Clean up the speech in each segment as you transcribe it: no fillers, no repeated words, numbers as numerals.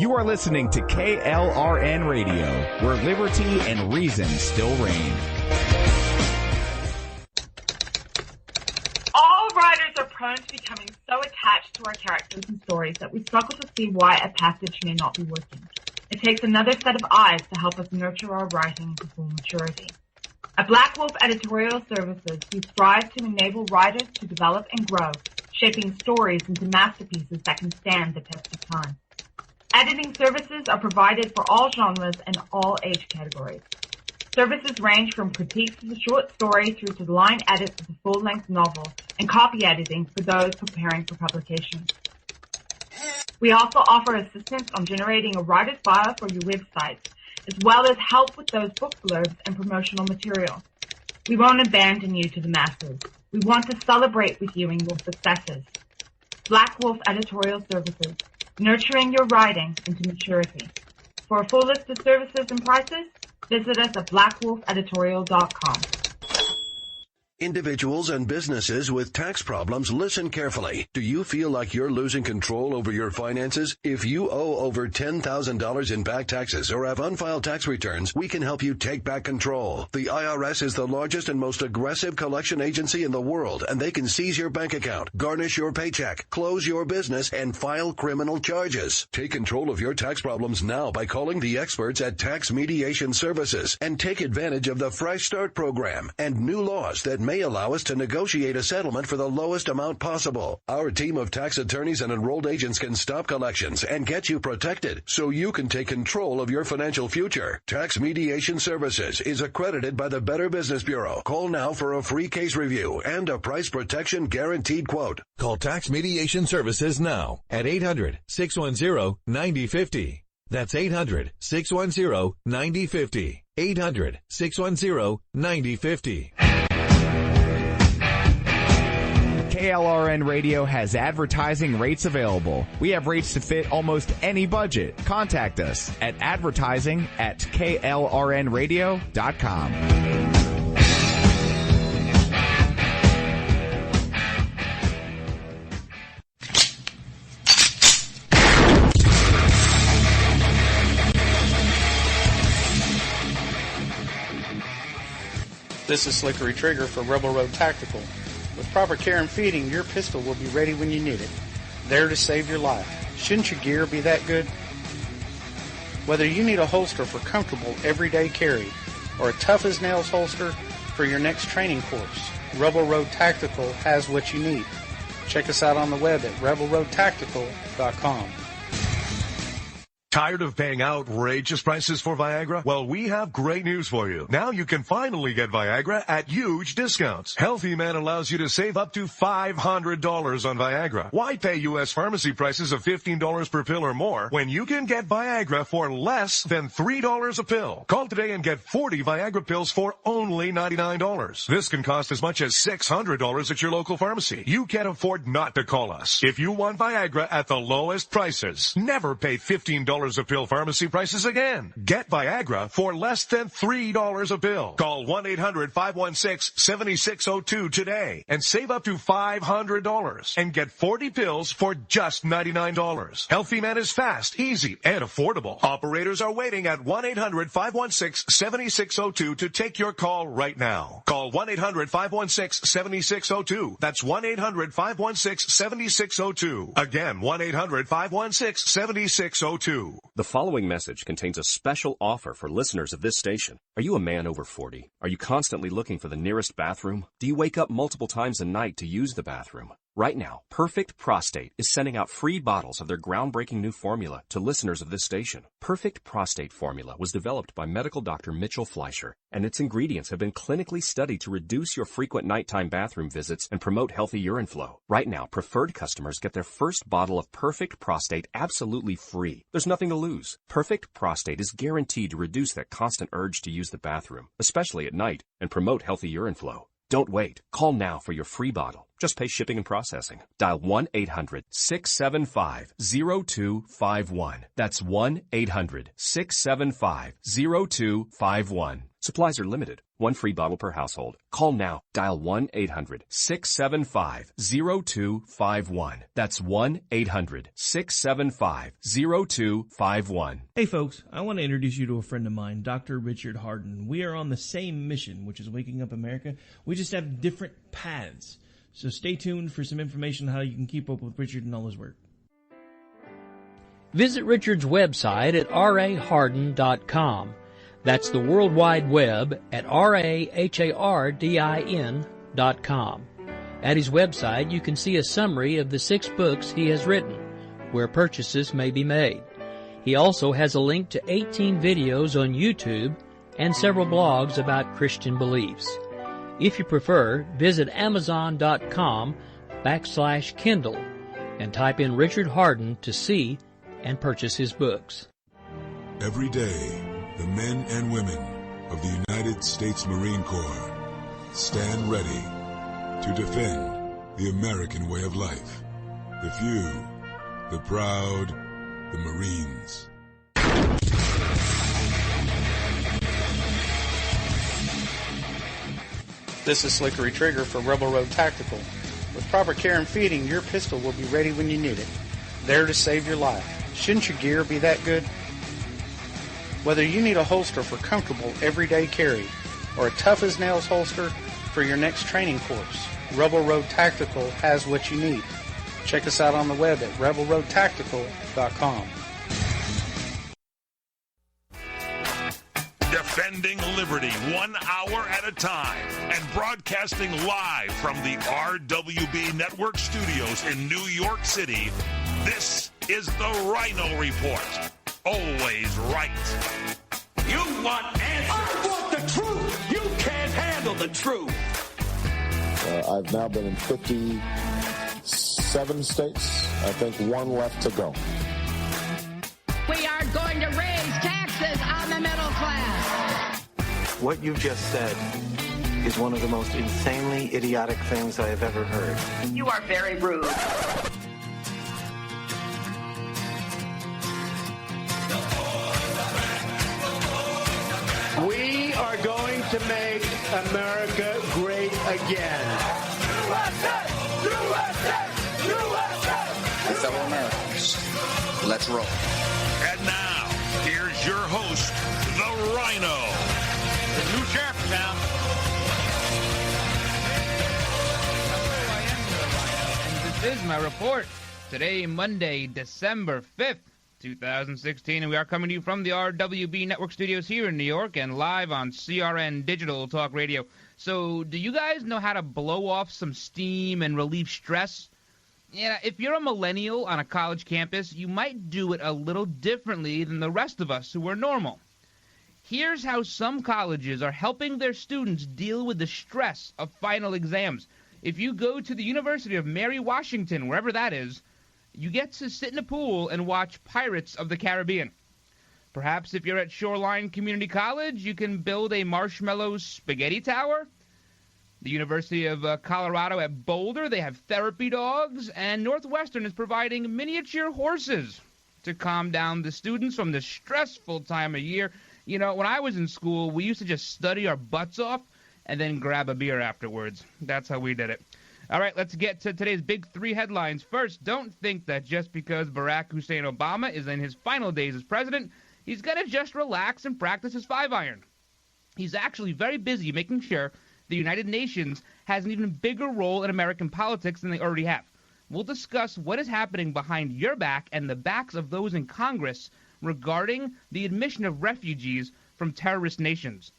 You are listening to KLRN Radio, where liberty and reason still reign. All writers are prone to becoming so attached to our characters and stories that we struggle to see why a passage may not be working. It takes another set of eyes to help us nurture our writing to full maturity. At Black Wolf Editorial Services, we strive to enable writers to develop and grow, shaping stories into masterpieces that can stand the test of time. Editing services are provided for all genres and all age categories. Services range from critiques of a short story through to the line edits of a full-length novel and copy editing for those preparing for publication. We also offer assistance on generating a writer's bio for your website, as well as help with those book blurbs and promotional material. We won't abandon you to the masses. We want to celebrate with you in your successes. Black Wolf Editorial Services, nurturing your writing into maturity. For a full list of services and prices, visit us at blackwolfeditorial.com. Individuals and businesses with tax problems, listen carefully. Do you feel like you're losing control over your finances? If you owe over $10,000 in back taxes or have unfiled tax returns, we can help you take back control. The IRS is the largest and most aggressive collection agency in the world, and they can seize your bank account, garnish your paycheck, close your business, and file criminal charges. Take control of your tax problems now by calling the experts at Tax Mediation Services and take advantage of the Fresh Start program and new laws that may allow us to negotiate a settlement for the lowest amount possible. Our team of tax attorneys and enrolled agents can stop collections and get you protected so you can take control of your financial future. Tax Mediation Services is accredited by the Better Business Bureau. Call now for a free case review and a price protection guaranteed quote. Call Tax Mediation Services now at 800-610-9050. That's 800-610-9050. 800-610-9050. KLRN Radio has advertising rates available. We have rates to fit almost any budget. Contact us at advertising@klrnradio.com. This is Slickery Trigger for Rebel Road Tactical. With proper care and feeding, your pistol will be ready when you need it, there to save your life. Shouldn't your gear be that good? Whether you need a holster for comfortable everyday carry or a tough-as-nails holster for your next training course, Rebel Road Tactical has what you need. Check us out on the web at rebelroadtactical.com. Tired of paying outrageous prices for Viagra? Well, we have great news for you. Now you can finally get Viagra at huge discounts. Healthy Man allows you to save up to $500 on Viagra. Why pay U.S. pharmacy prices of $15 per pill or more when you can get Viagra for less than $3 a pill? Call today and get 40 Viagra pills for only $99. This can cost as much as $600 at your local pharmacy. You can't afford not to call us. If you want Viagra at the lowest prices, never pay $15 a pill pharmacy prices again. Get Viagra for less than $3 a pill. Call 1-800-516-7602 today and save up to $500 and get 40 pills for just $99. Healthy Man is fast, easy, and affordable. Operators are waiting at 1-800-516-7602 to take your call right now. Call 1-800-516-7602. That's 1-800-516-7602. Again, 1-800-516-7602. The following message contains a special offer for listeners of this station. Are you a man over 40? Are you constantly looking for the nearest bathroom? Do you wake up multiple times a night to use the bathroom? Right now, Perfect Prostate is sending out free bottles of their groundbreaking new formula to listeners of this station. Perfect Prostate Formula was developed by medical doctor Mitchell Fleischer, and its ingredients have been clinically studied to reduce your frequent nighttime bathroom visits and promote healthy urine flow. Right now, preferred customers get their first bottle of Perfect Prostate absolutely free. There's nothing to lose. Perfect Prostate is guaranteed to reduce that constant urge to use the bathroom, especially at night, and promote healthy urine flow. Don't wait. Call now for your free bottle. Just pay shipping and processing. Dial 1-800-675-0251. That's 1-800-675-0251. Supplies are limited. One free bottle per household. Call now. Dial 1-800-675-0251. That's 1-800-675-0251. Hey folks, I want to introduce you to a friend of mine, Dr. Richard Harden. We are on the same mission, which is waking up America. We just have different paths. So stay tuned for some information on how you can keep up with Richard and all his work. Visit Richard's website at raharden.com. That's the World Wide Web at RAHARDIN.com. At his website, you can see a summary of the 6 books he has written, where purchases may be made. He also has a link to 18 videos on YouTube and several blogs about Christian beliefs. If you prefer, visit Amazon.com/Kindle and type in Richard Harden to see and purchase his books. Every day, the men and women of the United States Marine Corps stand ready to defend the American way of life. The few, the proud, the Marines. This is Slickery Trigger for Rebel Road Tactical. With proper care and feeding, your pistol will be ready when you need it. There to save your life. Shouldn't your gear be that good? Whether you need a holster for comfortable everyday carry or a tough-as-nails holster for your next training course, Rebel Road Tactical has what you need. Check us out on the web at rebelroadtactical.com. Defending liberty 1 hour at a time and broadcasting live from the RWB Network studios in New York City. This is the Ryno Report. Always right. You want answers. I want the truth. You can't handle the truth. I've now been in 57 states. I think 1 left to go. We are going to raise taxes on the middle class. What you've just said is one of the most insanely idiotic things I have ever heard. You are very rude. We are going to make America great again. USA! USA! USA! Fellow Americans, let's roll. And now, here's your host, the Ryno. The new sheriff in town. And this is my report. Today, Monday, December 5th. 2016, and we are coming to you from the RWB Network studios here in New York and live on CRN Digital Talk Radio. So, do you guys know how to blow off some steam and relieve stress? Yeah, if you're a millennial on a college campus, you might do it a little differently than the rest of us who are normal. Here's how some colleges are helping their students deal with the stress of final exams. If you go to the University of Mary Washington, wherever that is, you get to sit in a pool and watch Pirates of the Caribbean. Perhaps if you're at Shoreline Community College, you can build a marshmallow spaghetti tower. The University of Colorado at Boulder, they have therapy dogs, and Northwestern is providing miniature horses to calm down the students from the stressful time of year. You know, when I was in school, we used to just study our butts off and then grab a beer afterwards. That's how we did it. All right, let's get to today's big 3 headlines. First, don't think that just because Barack Hussein Obama is in his final days as president, he's going to just relax and practice his 5-iron. He's actually very busy making sure the United Nations has an even bigger role in American politics than they already have. We'll discuss what is happening behind your back and the backs of those in Congress regarding the admission of refugees from terrorist nations.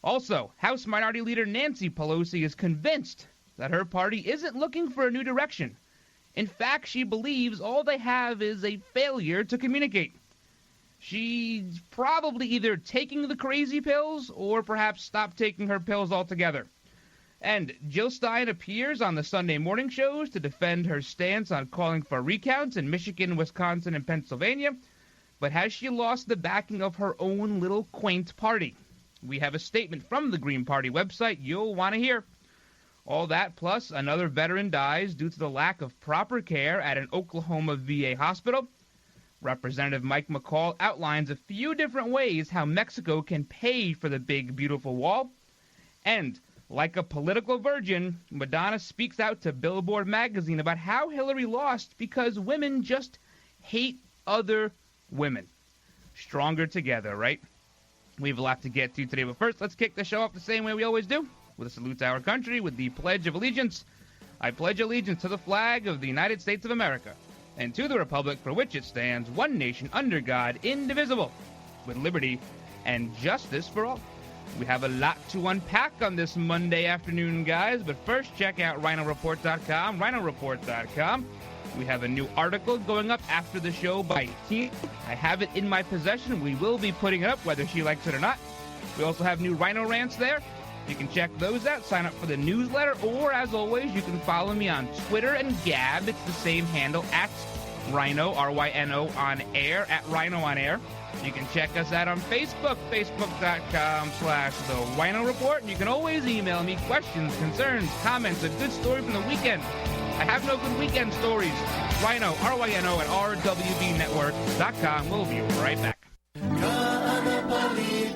Also, House Minority Leader Nancy Pelosi is convinced that her party isn't looking for a new direction. In fact, she believes all they have is a failure to communicate. She's probably either taking the crazy pills or perhaps stopped taking her pills altogether. And Jill Stein appears on the Sunday morning shows to defend her stance on calling for recounts in Michigan, Wisconsin, and Pennsylvania. But has she lost the backing of her own little quaint party? We have a statement from the Green Party website you'll want to hear. All that plus another veteran dies due to the lack of proper care at an Oklahoma VA hospital. Representative Mike McCall outlines a few different ways how Mexico can pay for the big, beautiful wall. And, like a political virgin, Madonna speaks out to Billboard magazine about how Hillary lost because women just hate other women. Stronger together, right? We have a lot to get to today, but first, let's kick the show off the same way we always do, with a salute to our country, with the Pledge of Allegiance. I pledge allegiance to the flag of the United States of America, and to the republic for which it stands, one nation under God, indivisible, with liberty and justice for all. We have a lot to unpack on this Monday afternoon, guys, but first, check out RynoReport.com, RynoReport.com. We have a new article going up after the show by Tina. I have it in my possession. We will be putting it up, whether she likes it or not. We also have new Ryno rants there. You can check those out, sign up for the newsletter, or as always, you can follow me on Twitter and Gab. It's the same handle, at Ryno, R-Y-N-O, on air, at Ryno on air. You can check us out on Facebook, facebook.com/The Ryno Report. And you can always email me questions, concerns, comments, a good story from the weekend. I have no good weekend stories. Ryno, R-Y-N-O, at rwbnetwork.com. We'll be right back.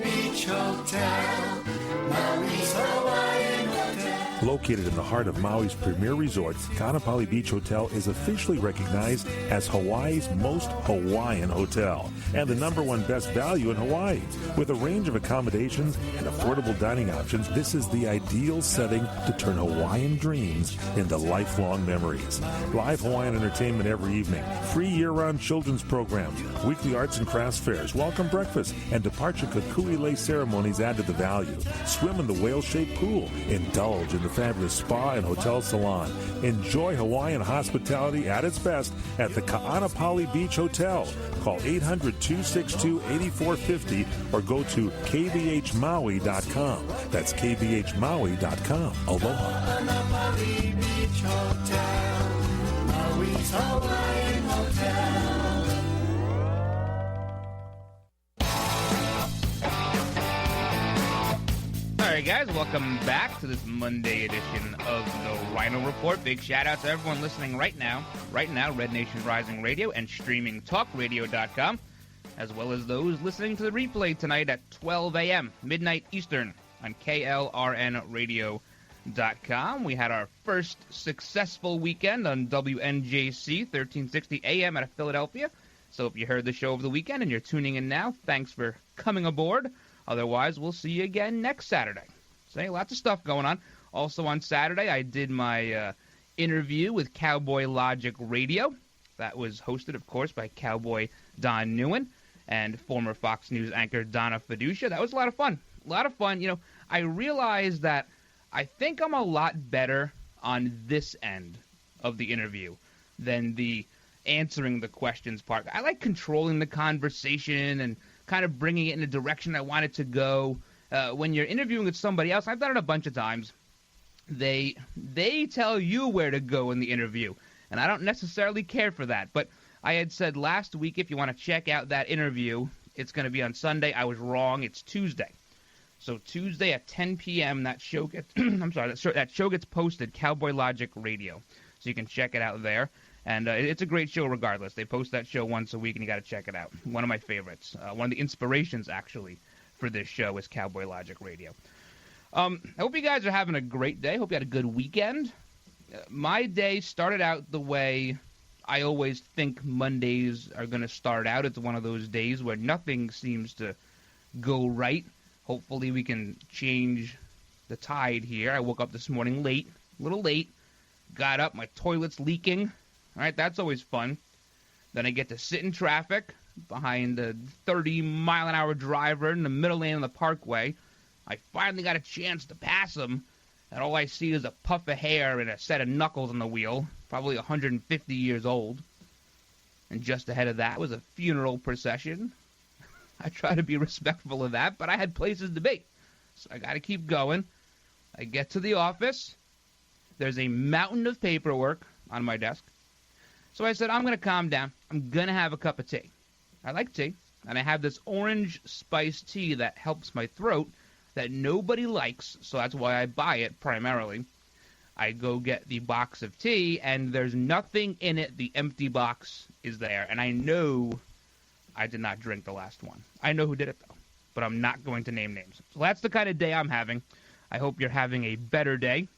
Beach Hotel, Maui's Hawaiian Hotel. Located in the heart of Maui's premier resort, Kaanapali Beach Hotel is officially recognized as Hawaii's most Hawaiian hotel and the #1 best value in Hawaii. With a range of accommodations and affordable dining options, this is the ideal setting to turn Hawaiian dreams into lifelong memories. Live Hawaiian entertainment every evening, free year-round children's programs, weekly arts and crafts fairs, welcome breakfast, and departure kukui'lei ceremonies add to the value. Swim in the whale-shaped pool, indulge in the fabulous spa and hotel salon. Enjoy Hawaiian hospitality at its best at the Kaanapali Beach Hotel. Call 800-262-8450 or go to kbhmaui.com. That's kbhmaui.com. Aloha. Kaanapali Beach Hotel, Maui's Hawaiian Hotel. All right, guys, welcome back to this Monday edition of the Ryno Report. Big shout out to everyone listening right now, Red Nation Rising Radio and streaming talkradio.com, as well as those listening to the replay tonight at 12 a.m., midnight Eastern, on klrnradio.com. We had our first successful weekend on WNJC 1360 AM out of Philadelphia. So if you heard the show over the weekend and you're tuning in now, thanks for coming aboard. Otherwise, we'll see you again next Saturday. So, lots of stuff going on. Also on Saturday, I did my interview with Cowboy Logic Radio. That was hosted, of course, by Cowboy Don Newen and former Fox News anchor Donna Fiducia. That was a lot of fun. I realized that I think I'm a lot better on this end of the interview than the answering the questions part. I like controlling the conversation and kind of bringing it in a direction I want it to go. When you're interviewing with somebody else, I've done it a bunch of times, they tell you where to go in the interview, and I don't necessarily care for that. But I had said last week, if you want to check out that interview, it's going to be on Sunday. I was wrong. It's Tuesday. So Tuesday at 10 p.m., that show gets that show gets posted, Cowboy Logic Radio. So you can check it out there. And it's a great show regardless. They post that show once a week, and you got to check it out. One of my favorites. One of the inspirations, actually, for this show is Cowboy Logic Radio. I hope you guys are having a great day. Hope you had a good weekend. My day started out the way I always think Mondays are going to start out. It's one of those days where nothing seems to go right. Hopefully we can change the tide here. I woke up this morning late, a little late. Got up, my toilet's leaking. All right, that's always fun. Then I get to sit in traffic behind a 30-mile-an-hour driver in the middle lane of the parkway. I finally got a chance to pass him, and all I see is a puff of hair and a set of knuckles on the wheel, probably 150 years old. And just ahead of that was a funeral procession. I try to be respectful of that, but I had places to be. So I got to keep going. I get to the office. There's a mountain of paperwork on my desk. So I said, I'm going to calm down. I'm going to have a cup of tea. I like tea, and I have this orange spiced tea that helps my throat that nobody likes, so that's why I buy it primarily. I go get the box of tea, and there's nothing in it. The empty box is there, and I know I did not drink the last one. I know who did it, though, but I'm not going to name names. So that's the kind of day I'm having. I hope you're having a better day.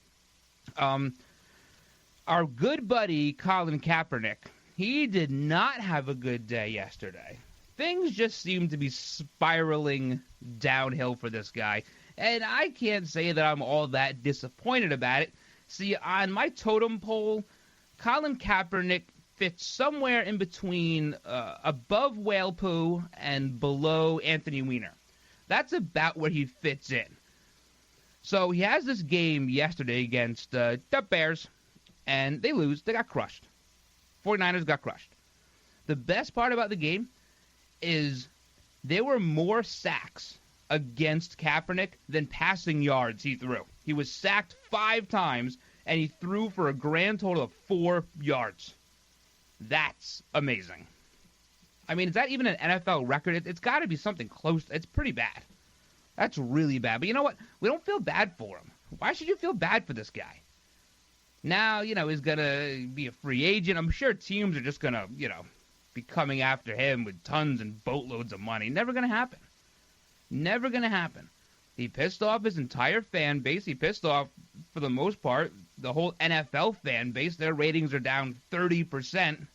Our good buddy Colin Kaepernick, he did not have a good day yesterday. Things just seem to be spiraling downhill for this guy, and I can't say that I'm all that disappointed about it. See, on my totem pole, Colin Kaepernick fits somewhere in between above whale poo and below Anthony Weiner. That's about where he fits in. So he has this game yesterday against the Bears, and they lose. They got crushed. 49ers got crushed. The best part about the game is there were more sacks against Kaepernick than passing yards he threw. He was sacked 5 times, and he threw for a grand total of 4 yards. That's amazing. I mean, is that even an NFL record? It's got to be something close. It's pretty bad. That's really bad. But you know what? We don't feel bad for him. Why should you feel bad for this guy? Now, he's going to be a free agent. I'm sure teams are just going to, be coming after him with tons and boatloads of money. Never going to happen. Never going to happen. He pissed off his entire fan base. He pissed off, for the most part, the whole NFL fan base. Their ratings are down 30%.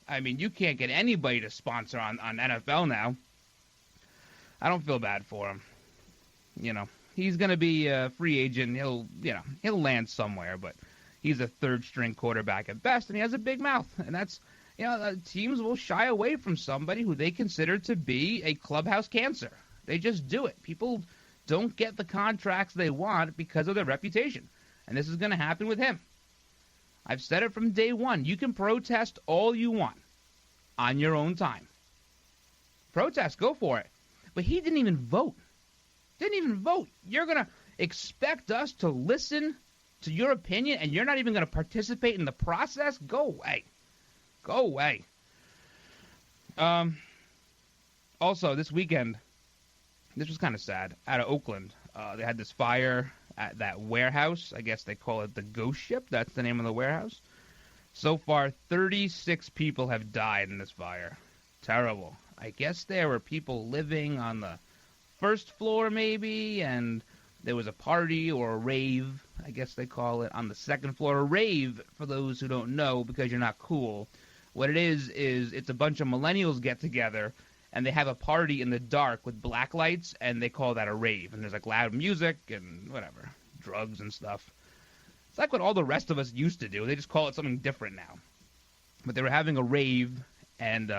I mean, you can't get anybody to sponsor on NFL now. I don't feel bad for him. He's going to be a free agent. He'll land somewhere, but he's a third-string quarterback at best, and he has a big mouth. And that's, teams will shy away from somebody who they consider to be a clubhouse cancer. They just do it. People don't get the contracts they want because of their reputation. And this is going to happen with him. I've said it from day one. You can protest all you want on your own time. Protest, go for it. But he didn't even vote. You're going to expect us to listen to your opinion, and you're not even going to participate in the process? Go away. Go away. Also, this weekend, this was kind of sad. Out of Oakland, they had this fire at that warehouse. I guess they call it the Ghost Ship. That's the name of the warehouse. So far, 36 people have died in this fire. Terrible. I guess there were people living on the first floor maybe, and there was a party or a rave, I guess they call it, on the second floor. A rave, for those who don't know, because you're not cool. What it is it's a bunch of millennials get together, and they have a party in the dark with black lights, and they call that a rave. And there's like loud music and whatever, drugs and stuff. It's like what all the rest of us used to do. They just call it something different now. But they were having a rave, and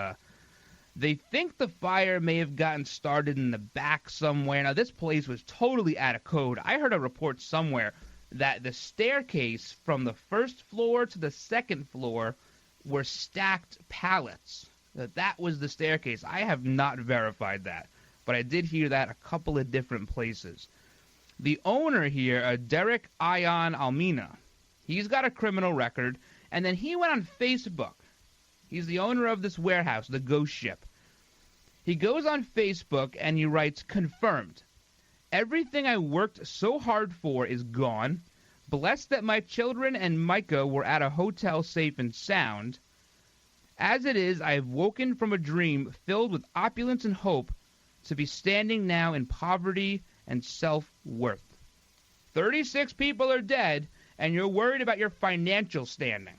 they think the fire may have gotten started in the back somewhere. Now, this place was totally out of code. I heard a report somewhere that the staircase from the first floor to the second floor were stacked pallets. That was the staircase. I have not verified that, but I did hear that a couple of different places. The owner here, Derek Ion Almina, he's got a criminal record, and then he went on Facebook. He's the owner of this warehouse, the Ghost Ship. He goes on Facebook and he writes, "Confirmed. Everything I worked so hard for is gone. Blessed that my children and Micah were at a hotel safe and sound. As it is, I have woken from a dream filled with opulence and hope to be standing now in poverty and self-worth. 36 people are dead, and you're worried about your financial standing."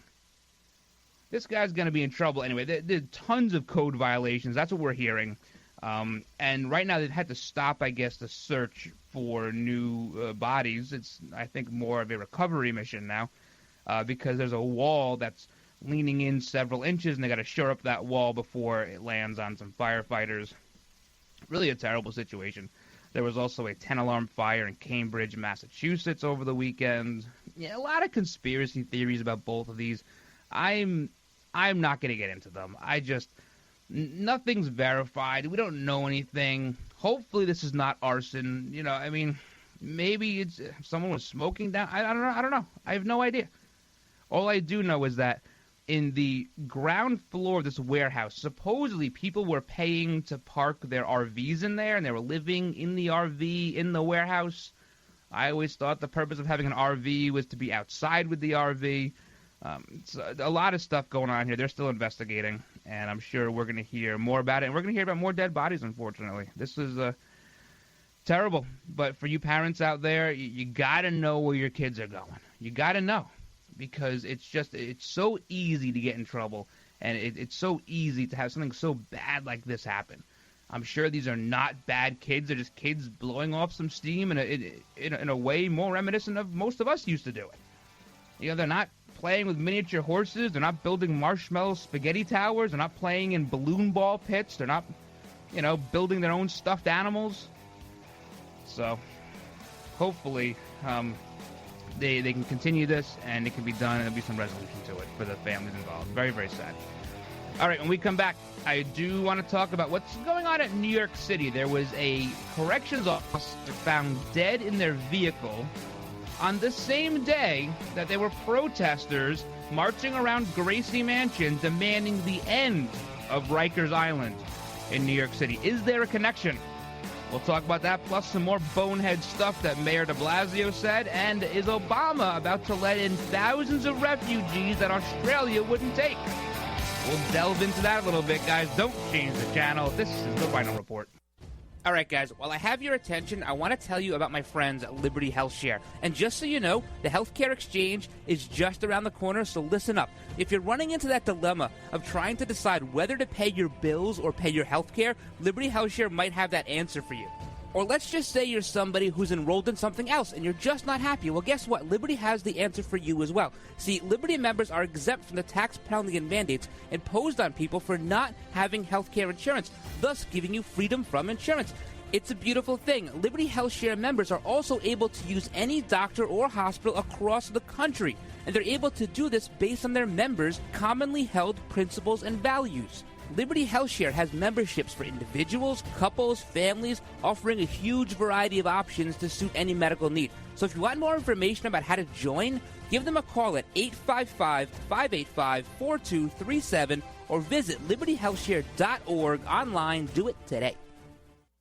This guy's going to be in trouble anyway. There's tons of code violations. That's what we're hearing. And right now they've had to stop, I guess, the search for new bodies. It's, I think, more of a recovery mission now because there's a wall that's leaning in several inches, and they got to shore up that wall before it lands on some firefighters. Really a terrible situation. There was also a 10-alarm fire in Cambridge, Massachusetts over the weekend. Yeah, a lot of conspiracy theories about both of these. I'm not going to get into them. Nothing's verified. We don't know anything. Hopefully this is not arson. Maybe it's someone was smoking down. I don't know. I have no idea. All I do know is that in the ground floor of this warehouse, supposedly people were paying to park their RVs in there, and they were living in the RV in the warehouse. I always thought the purpose of having an RV was to be outside with the RV. So a lot of stuff going on here. They're still investigating, and I'm sure we're going to hear more about it, and we're going to hear about more dead bodies, unfortunately. This is terrible, but for you parents out there, you got to know where your kids are going. You got to know, because it's so easy to get in trouble, and it's so easy to have something so bad like this happen. I'm sure these are not bad kids. They're just kids blowing off some steam in a way more reminiscent of most of us used to do it. You know, they're not playing with miniature horses. They're not building marshmallow spaghetti towers. They're not playing in balloon ball pits. They're not, building their own stuffed animals. So, hopefully, they can continue this, and it can be done, and there'll be some resolution to it for the families involved. Very, very sad. All right, when we come back, I do want to talk about what's going on at New York City. There was a corrections officer found dead in their vehicle on the same day that there were protesters marching around Gracie Mansion demanding the end of Rikers Island in New York City. Is there a connection? We'll talk about that, plus some more bonehead stuff that Mayor de Blasio said. And is Obama about to let in thousands of refugees that Australia wouldn't take? We'll delve into that a little bit, guys. Don't change the channel. This is the Ryno Report. All right, guys, while I have your attention, I want to tell you about my friends at Liberty HealthShare. And just so you know, the healthcare exchange is just around the corner, so listen up. If you're running into that dilemma of trying to decide whether to pay your bills or pay your healthcare, Liberty HealthShare might have that answer for you. Or let's just say you're somebody who's enrolled in something else and you're just not happy. Well, guess what? Liberty has the answer for you as well. See, Liberty members are exempt from the tax penalty and mandates imposed on people for not having health care insurance, thus giving you freedom from insurance. It's a beautiful thing. Liberty HealthShare members are also able to use any doctor or hospital across the country, and they're able to do this based on their members' commonly held principles and values. Liberty HealthShare has memberships for individuals, couples, families, offering a huge variety of options to suit any medical need. So if you want more information about how to join, give them a call at 855-585-4237 or visit libertyhealthshare.org online. Do it today.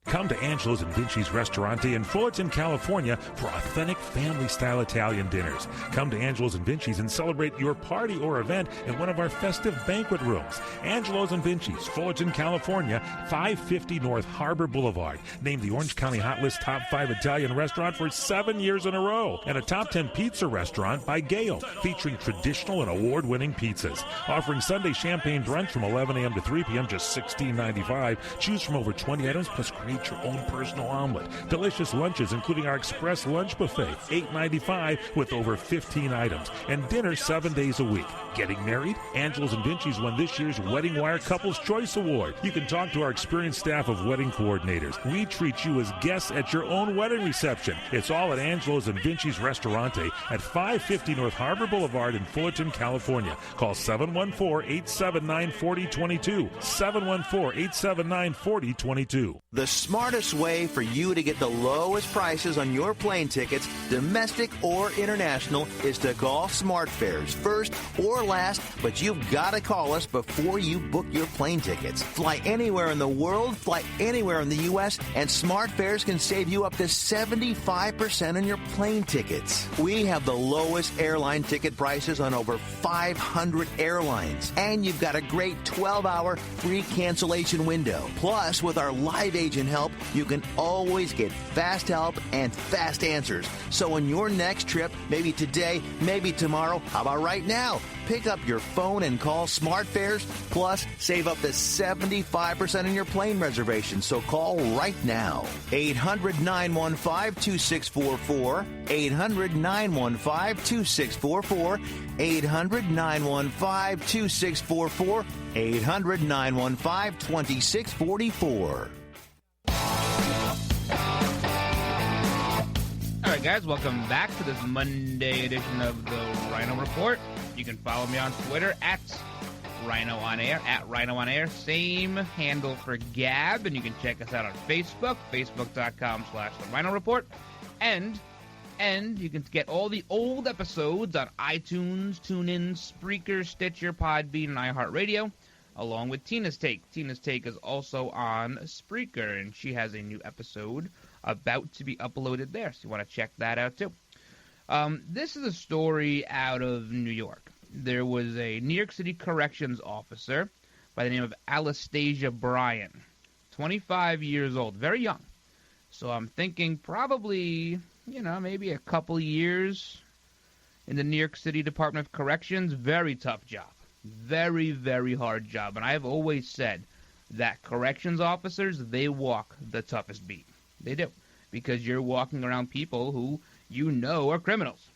Come to Angelo's and Vinci's Ristorante in Fullerton, California for authentic family-style Italian dinners. Come to Angelo's and Vinci's and celebrate your party or event in one of our festive banquet rooms. Angelo's and Vinci's, Fullerton, California, 550 North Harbor Boulevard. Named the Orange County Hot List Top 5 Italian restaurant for 7 years in a row. And a Top 10 pizza restaurant by Gale, featuring traditional and award-winning pizzas. Offering Sunday champagne brunch from 11 a.m. to 3 p.m., just $16.95. Choose from over 20 items, plus create your own personal omelet. Delicious lunches, including our express lunch buffet, $8.95 with over 15 items. And dinner 7 days a week. Getting married? Angelo's and Vinci's won this year's Wedding Wire Couples Choice Award. You can talk to our experienced staff of wedding coordinators. We treat you as guests at your own wedding reception. It's all at Angelo's and Vinci's Ristorante at 550 North Harbor Boulevard in Fullerton, California. Call 714-879-4022. 714-879-4022. The smartest way for you to get the lowest prices on your plane tickets, domestic or international, is to call SmartFares first or last, but you've got to call us before you book your plane tickets. Fly anywhere in the world, fly anywhere in the U.S., and SmartFares can save you up to 75% on your plane tickets. We have the lowest airline ticket prices on over 500 airlines, and you've got a great 12-hour free cancellation window. Plus, with our live agent help, you can always get fast help and fast answers. So on your next trip, maybe today, maybe tomorrow, how about right now? Pick up your phone and call SmartFares, plus save up to 75% on your plane reservation. So call right now. 800-915-2644. 800-915-2644. 800-915-2644. 800-915-2644. All right, guys, welcome back to this Monday edition of the Ryno Report. You can follow me on Twitter at Ryno On Air, at Ryno On Air. Same handle for Gab, and you can check us out on Facebook, facebook.com/The Ryno Report. And you can get all the old episodes on iTunes, TuneIn, Spreaker, Stitcher, Podbean, and iHeartRadio, along with Tina's Take. Tina's Take is also on Spreaker, and she has a new episode about to be uploaded there. So you want to check that out, too. This is a story out of New York. There was a New York City corrections officer by the name of Anastasia Bryan, 25 years old, very young. So I'm thinking probably, maybe a couple years in the New York City Department of Corrections. Very tough job. Very, very hard job. And I've always said that corrections officers, they walk the toughest beat. They do. Because you're walking around people who are criminals.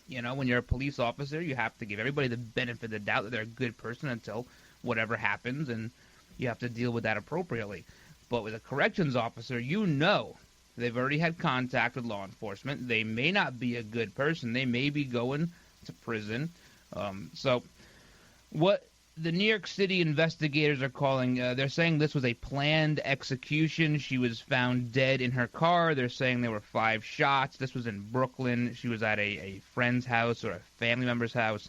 When you're a police officer, you have to give everybody the benefit of the doubt that they're a good person until whatever happens, and you have to deal with that appropriately. But with a corrections officer, they've already had contact with law enforcement. They may not be a good person. They may be going to prison. So what the New York City investigators are calling, they're saying this was a planned execution. She was found dead in her car. They're saying there were 5 shots. This was in Brooklyn. She was at a friend's house or a family member's house,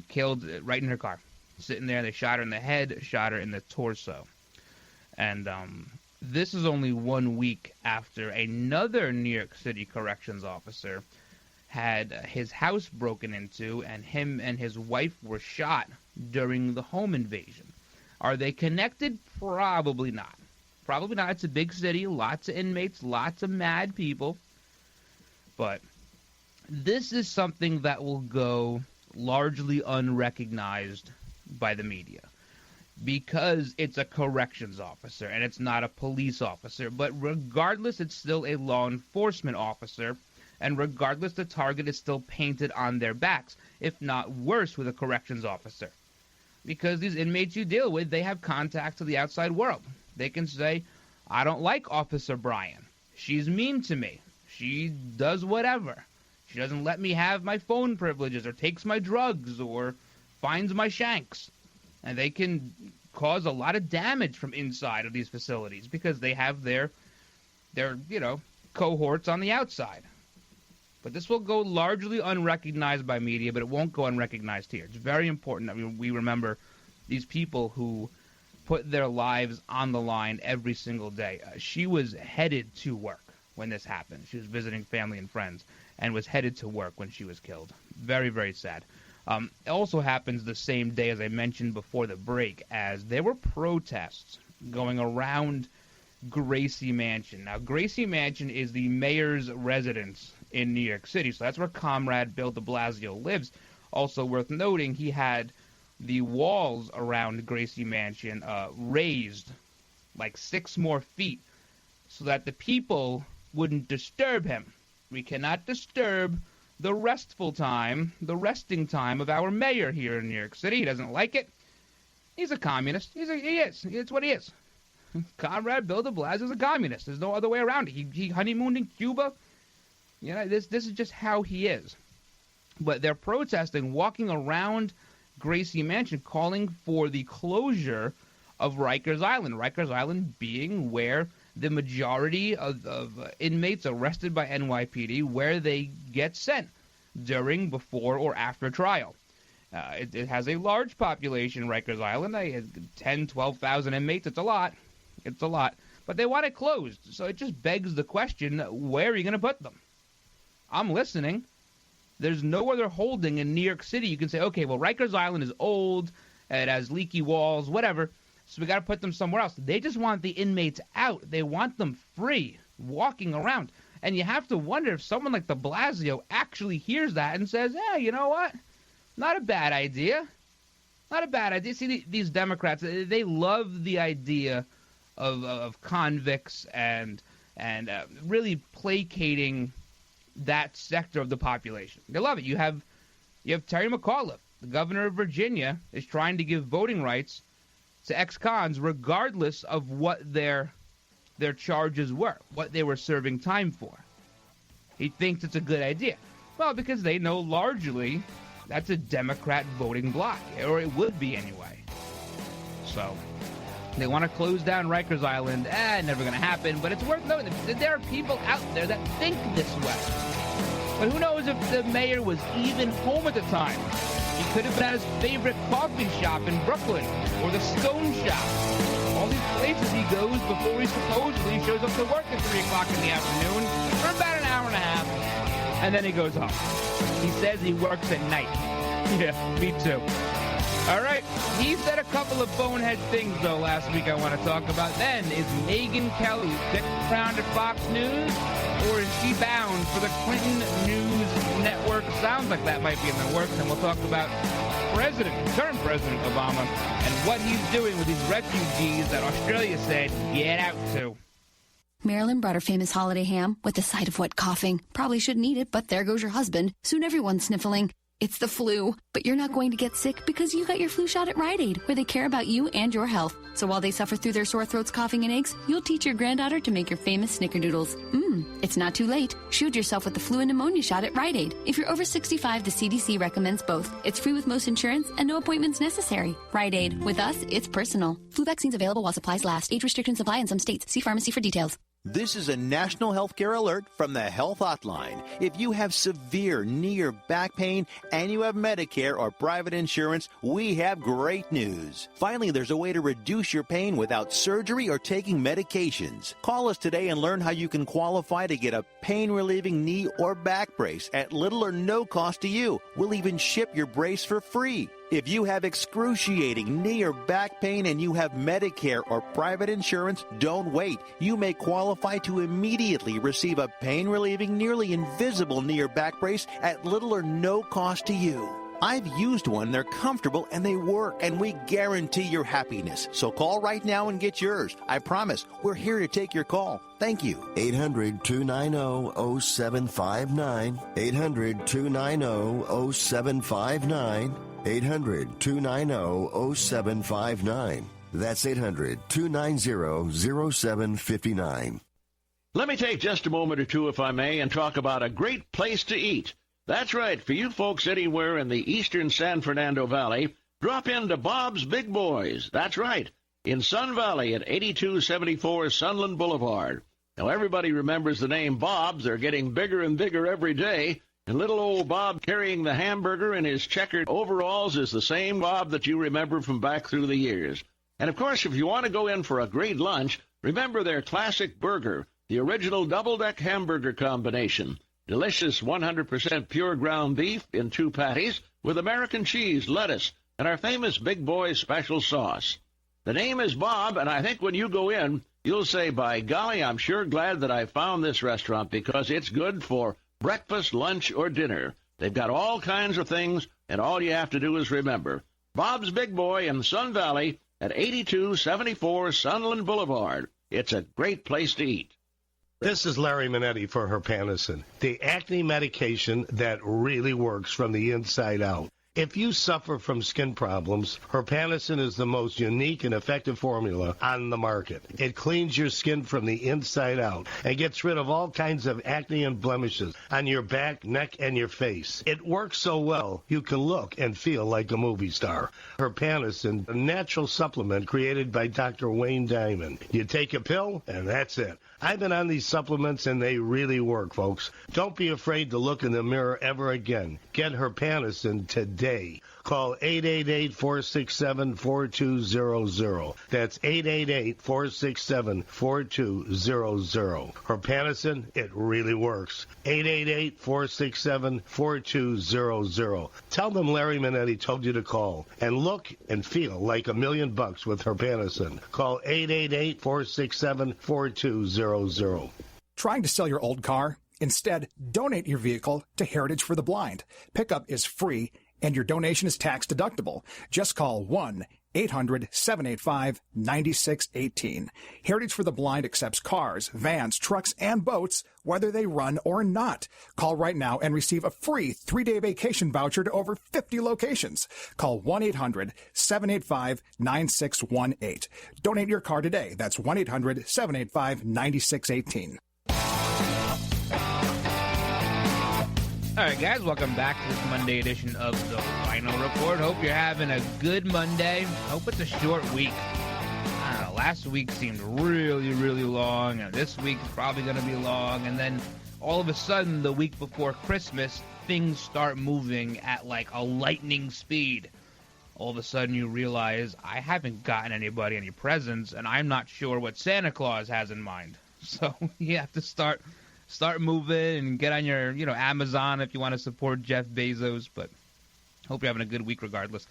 killed right in her car. Sitting there, they shot her in the head, shot her in the torso. And this is only 1 week after another New York City corrections officer had his house broken into, and him and his wife were shot during the home invasion. Are they connected? Probably not. Probably not. It's a big city, lots of inmates, lots of mad people. But this is something that will go largely unrecognized by the media because it's a corrections officer and it's not a police officer. But regardless, it's still a law enforcement officer. And regardless, the target is still painted on their backs, if not worse with a corrections officer. Because these inmates you deal with, they have contact to the outside world. They can say, I don't like Officer Bryan. She's mean to me. She does whatever. She doesn't let me have my phone privileges or takes my drugs or finds my shanks. And they can cause a lot of damage from inside of these facilities because they have their cohorts on the outside. But this will go largely unrecognized by media, but it won't go unrecognized here. It's very important that we remember these people who put their lives on the line every single day. She was headed to work when this happened. She was visiting family and friends and was headed to work when she was killed. Very, very sad. It also happens the same day, as I mentioned before the break, as there were protests going around Gracie Mansion. Now, Gracie Mansion is the mayor's residence in New York City, so that's where Comrade Bill de Blasio lives. Also worth noting, he had the walls around Gracie Mansion raised like 6 more feet so that the people wouldn't disturb him. We cannot disturb the resting time of our mayor here in New York City. He doesn't like it. He's a communist. He is. It's what he is. Comrade Bill de Blasio is a communist. There's no other way around it. He honeymooned in Cuba. This is just how he is. But they're protesting, walking around Gracie Mansion, calling for the closure of Rikers Island. Rikers Island being where the majority of inmates arrested by NYPD, where they get sent during, before, or after trial. It has a large population, Rikers Island. 10, 12,000 inmates. It's a lot. It's a lot. But they want it closed. So it just begs the question, where are you going to put them? I'm listening. There's no other holding in New York City. You can say, okay, well, Rikers Island is old. It has leaky walls, whatever. So we got to put them somewhere else. They just want the inmates out. They want them free, walking around. And you have to wonder if someone like de Blasio actually hears that and says, yeah, you know what? Not a bad idea. Not a bad idea. See, these Democrats, they love the idea of convicts and really placating that sector of the population. They love it. You have Terry McAuliffe, the governor of Virginia, is trying to give voting rights to ex-cons regardless of what their charges were, what they were serving time for. He thinks it's a good idea. Well, because they know largely that's a Democrat voting bloc, or it would be anyway. So they want to close down Rikers Island. Never going to happen, but it's worth noting that there are people out there that think this way. But who knows if the mayor was even home at the time. He could have been at his favorite coffee shop in Brooklyn, or the Stone Shop. All these places as he goes before he supposedly shows up to work at 3 o'clock in the afternoon for about an hour and a half, and then he goes home. He says he works at night. Yeah, me too. All right, he said a couple of bonehead things, though, last week I want to talk about. Then, is Megyn Kelly sixth crowned at Fox News, or is she bound for the Clinton News Network? Sounds like that might be in the works, and we'll talk about current President Obama, and what he's doing with these refugees that Australia said get out to. Marilyn brought her famous holiday ham with a side of wet coughing. Probably shouldn't eat it, but there goes your husband. Soon everyone's sniffling. It's the flu, but you're not going to get sick because you got your flu shot at Rite Aid, where they care about you and your health. So while they suffer through their sore throats, coughing, and aches, you'll teach your granddaughter to make your famous snickerdoodles. It's not too late. Shield yourself with the flu and pneumonia shot at Rite Aid. If you're over 65, the CDC recommends both. It's free with most insurance and no appointments necessary. Rite Aid. With us, it's personal. Flu vaccines available while supplies last. Age restrictions apply in some states. See pharmacy for details. This is a national healthcare alert from the Health Hotline. If you have severe knee or back pain and you have Medicare or private insurance, we have great news. Finally, there's a way to reduce your pain without surgery or taking medications. Call us today and learn how you can qualify to get a pain-relieving knee or back brace at little or no cost to you. We'll even ship your brace for free. If you have excruciating knee or back pain and you have Medicare or private insurance, don't wait. You may qualify to immediately receive a pain-relieving, nearly invisible knee or back brace at little or no cost to you. I've used one. They're comfortable and they work, and we guarantee your happiness. So call right now and get yours. I promise we're here to take your call. Thank you. 800-290-0759. 800-290-0759. 800-290-0759. That's 800-290-0759. Let me take just a moment or two, if I may, and talk about a great place to eat. That's right. For you folks anywhere in the eastern San Fernando Valley, drop into Bob's Big Boys. That's right. In Sun Valley at 8274 Sunland Boulevard. Now, everybody remembers the name Bob's. They're getting bigger and bigger every day. And little old Bob carrying the hamburger in his checkered overalls is the same Bob that you remember from back through the years. And, of course, if you want to go in for a great lunch, remember their classic burger, the original double-deck hamburger combination. Delicious 100% pure ground beef in 2 patties with American cheese, lettuce, and our famous Big Boy special sauce. The name is Bob, and I think when you go in, you'll say, by golly, I'm sure glad that I found this restaurant because it's good for breakfast, lunch, or dinner. They've got all kinds of things, and all you have to do is remember. Bob's Big Boy in Sun Valley at 8274 Sunland Boulevard. It's a great place to eat. This is Larry Minetti for Herpanicin, the acne medication that really works from the inside out. If you suffer from skin problems, Herpanicin is the most unique and effective formula on the market. It cleans your skin from the inside out and gets rid of all kinds of acne and blemishes on your back, neck, and your face. It works so well, you can look and feel like a movie star. Herpanicin, a natural supplement created by Dr. Wayne Diamond. You take a pill, and that's it. I've been on these supplements, and they really work, folks. Don't be afraid to look in the mirror ever again. Get Herpanicin today. Call 888-467-4200. That's 888-467-4200. Herpanicin, it really works. 888-467-4200. Tell them Larry Minetti told you to call and look and feel like $1 million with Herpanicin. Call 888-467-4200. Trying to sell your old car? Instead, donate your vehicle to Heritage for the Blind. Pickup is free and your donation is tax deductible. Just call 1-800-785-9618. Heritage for the Blind accepts cars, vans, trucks, and boats, whether they run or not. Call right now and receive a free 3-day vacation voucher to over 50 locations. Call 1-800-785-9618. Donate your car today. That's 1-800-785-9618. All right, guys, welcome back to this Monday edition of the Ryno Report. Hope you're having a good Monday. Hope it's a short week. I don't know, last week seemed really, really long. This week's probably going to be long. And then all of a sudden, the week before Christmas, things start moving at like a lightning speed. all of a sudden you realize I haven't gotten anybody any presents, and I'm not sure what Santa Claus has in mind. So you have to start moving and get on your, Amazon if you want to support Jeff Bezos. But hope you're having a good week regardless.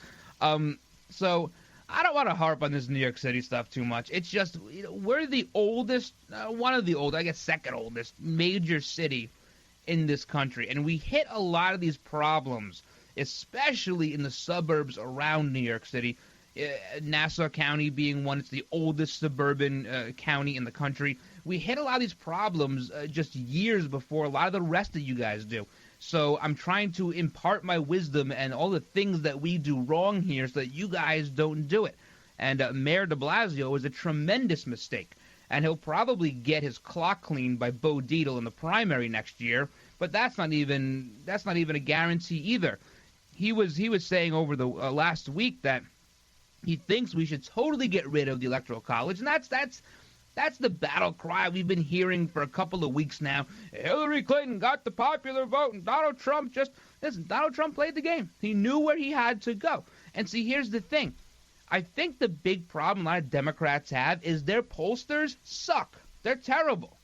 So I don't want to harp on this New York City stuff too much. It's just, we're the oldest, one of the old, I guess second oldest major city in this country. And we hit a lot of these problems, especially in the suburbs around New York City. Nassau County being one. It's the oldest suburban county in the country. We hit a lot of these problems just years before a lot of the rest of you guys do. So I'm trying to impart my wisdom and all the things that we do wrong here so that you guys don't do it. And Mayor de Blasio was a tremendous mistake. And he'll probably get his clock cleaned by Bo Dietl in the primary next year. But that's not even a guarantee either. He was saying over the last week that he thinks we should totally get rid of the Electoral College, and that's the battle cry we've been hearing for a couple of weeks now. Hillary Clinton got the popular vote, and Donald Trump Donald Trump played the game. He knew where he had to go. And see, here's the thing. I think the big problem a lot of Democrats have is their pollsters suck. They're terrible.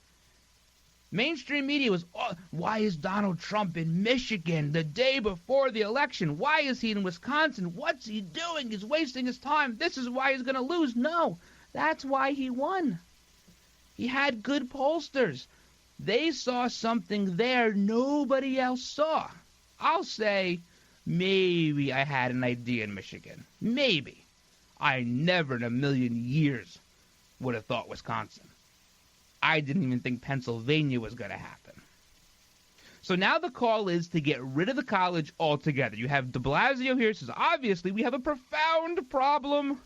Mainstream media was, why is Donald Trump in Michigan the day before the election? Why is he in Wisconsin? What's he doing? He's wasting his time. This is why he's going to lose. No, that's why he won. He had good pollsters. They saw something there nobody else saw. I'll say maybe I had an idea in Michigan. Maybe. I never in a million years would have thought Wisconsin. I didn't even think Pennsylvania was going to happen. So now the call is to get rid of the college altogether. You have de Blasio here says, obviously, we have a profound problem.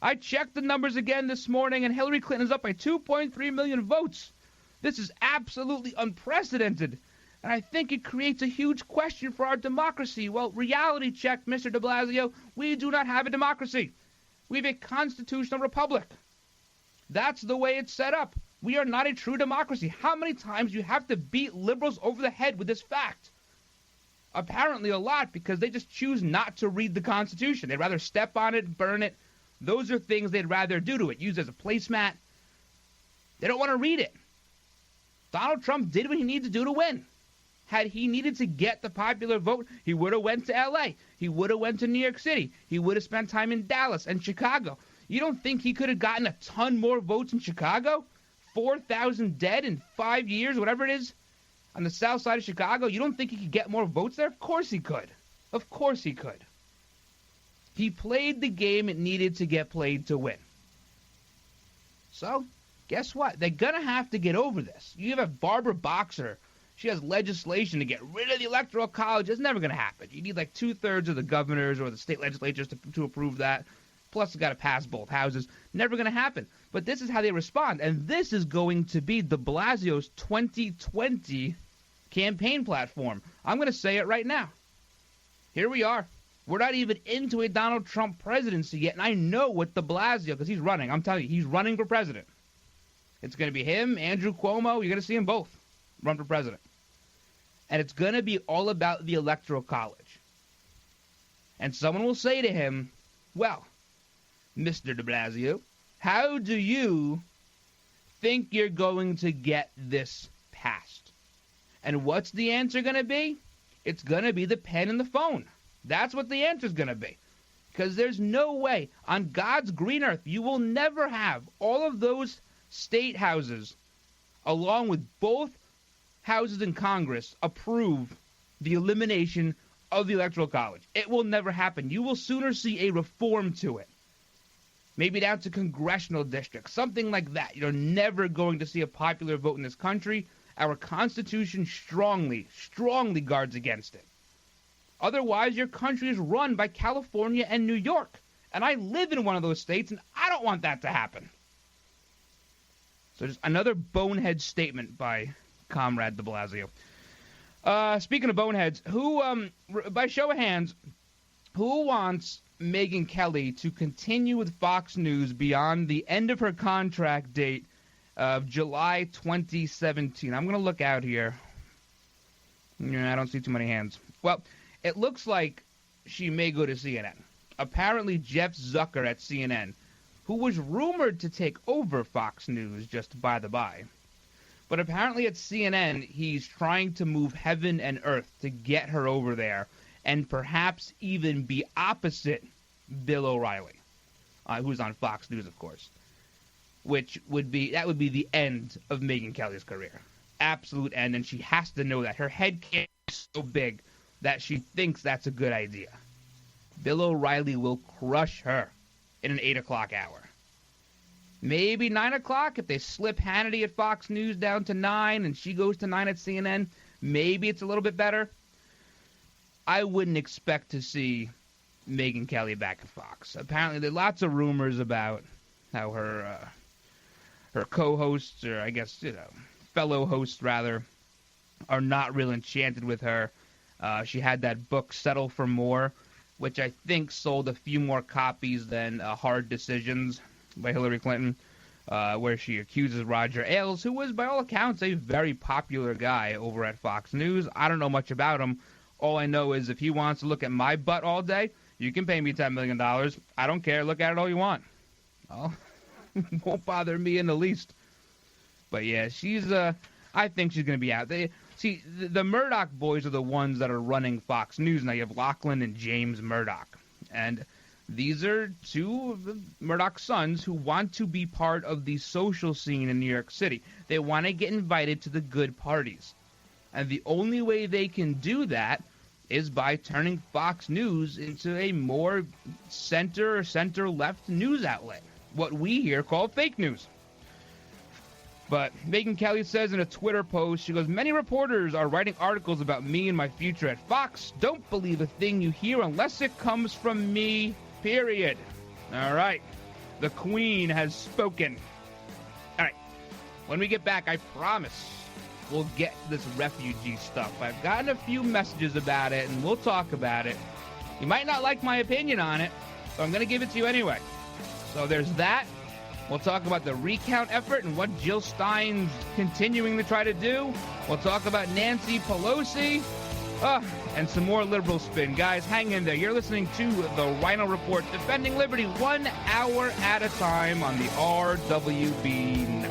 I checked the numbers again this morning, and Hillary Clinton is up by 2.3 million votes. This is absolutely unprecedented, and I think it creates a huge question for our democracy. Well, reality check, Mr. de Blasio, we do not have a democracy. We have a constitutional republic. That's the way it's set up. We are not a true democracy. How many times do you have to beat liberals over the head with this fact? Apparently a lot, because they just choose not to read the Constitution. They'd rather step on it, burn it. Those are things they'd rather do to it, use as a placemat. They don't want to read it. Donald Trump did what he needed to do to win. Had he needed to get the popular vote, he would have went to L.A. He would have went to New York City. He would have spent time in Dallas and Chicago. You don't think he could have gotten a ton more votes in Chicago? 4,000 dead in 5 years, whatever it is, on the south side of Chicago. You don't think he could get more votes there? Of course he could. Of course he could. He played the game it needed to get played to win. So, guess what? They're going to have to get over this. You have Barbara Boxer. She has legislation to get rid of the Electoral College. It's never going to happen. You need like 2/3 of the governors or the state legislatures to approve that. Plus, it's got to pass both houses. Never going to happen. But this is how they respond. And this is going to be de Blasio's 2020 campaign platform. I'm going to say it right now. Here we are. We're not even into a Donald Trump presidency yet. And I know what de Blasio, because he's running. I'm telling you, he's running for president. It's going to be him, Andrew Cuomo. You're going to see them both run for president. And it's going to be all about the Electoral College. And someone will say to him, well, Mr. de Blasio, how do you think you're going to get this passed? And what's the answer going to be? It's going to be the pen and the phone. That's what the answer is going to be. Because there's no way on God's green earth you will never have all of those state houses, along with both houses in Congress, approve the elimination of the Electoral College. It will never happen. You will sooner see a reform to it. Maybe down to congressional districts, something like that. You're never going to see a popular vote in this country. Our Constitution strongly guards against it. Otherwise, your country is run by California and New York. And I live in one of those states, and I don't want that to happen. So just another bonehead statement by Comrade de Blasio. Speaking of boneheads, who, by show of hands, who wants Megyn Kelly to continue with Fox News beyond the end of her contract date of July 2017? I'm going to look out here. I don't see too many hands. Well, it looks like she may go to CNN. apparently Jeff Zucker at CNN, who was rumored to take over Fox News, just by the by. But apparently at CNN, he's trying to move heaven and earth to get her over there, and perhaps even be opposite Bill O'Reilly, who's on Fox News, of course, which would be the end of Megyn Kelly's career. Absolute end, and she has to know that. Her head can't be so big that she thinks that's a good idea. Bill O'Reilly will crush her in an 8 o'clock hour. Maybe 9 o'clock if they slip Hannity at Fox News down to 9 and she goes to 9 at CNN. Maybe it's a little bit better. I wouldn't expect to see Megyn Kelly back at Fox. Apparently there are lots of rumors about how her co-hosts, or I guess, fellow hosts rather, are not real enchanted with her. She had that book, Settle for More, which I think sold a few more copies than Hard Decisions by Hillary Clinton, where she accuses Roger Ailes, who was, by all accounts, a very popular guy over at Fox News. I don't know much about him. All I know is if he wants to look at my butt all day, you can pay me $10 million. I don't care. Look at it all you want. Well, won't bother me in the least. But yeah, I think she's going to be out. The Murdoch boys are the ones that are running Fox News. Now you have Lachlan and James Murdoch. And these are two of the Murdoch sons who want to be part of the social scene in New York City. They want to get invited to the good parties. And the only way they can do that is by turning Fox News into a more center or center-left news outlet. What we here call fake news. But Megyn Kelly says in a Twitter post, she goes, "Many reporters are writing articles about me and my future at Fox. Don't believe a thing you hear unless it comes from me, period." All right. The Queen has spoken. All right. When we get back, I promise we'll get this refugee stuff. I've gotten a few messages about it, and we'll talk about it. You might not like my opinion on it, but I'm going to give it to you anyway. So there's that. We'll talk about the recount effort and what Jill Stein's continuing to try to do. We'll talk about Nancy Pelosi. And some more liberal spin. Guys, hang in there. You're listening to the Ryno Report, defending liberty 1 hour at a time on the RWB Network.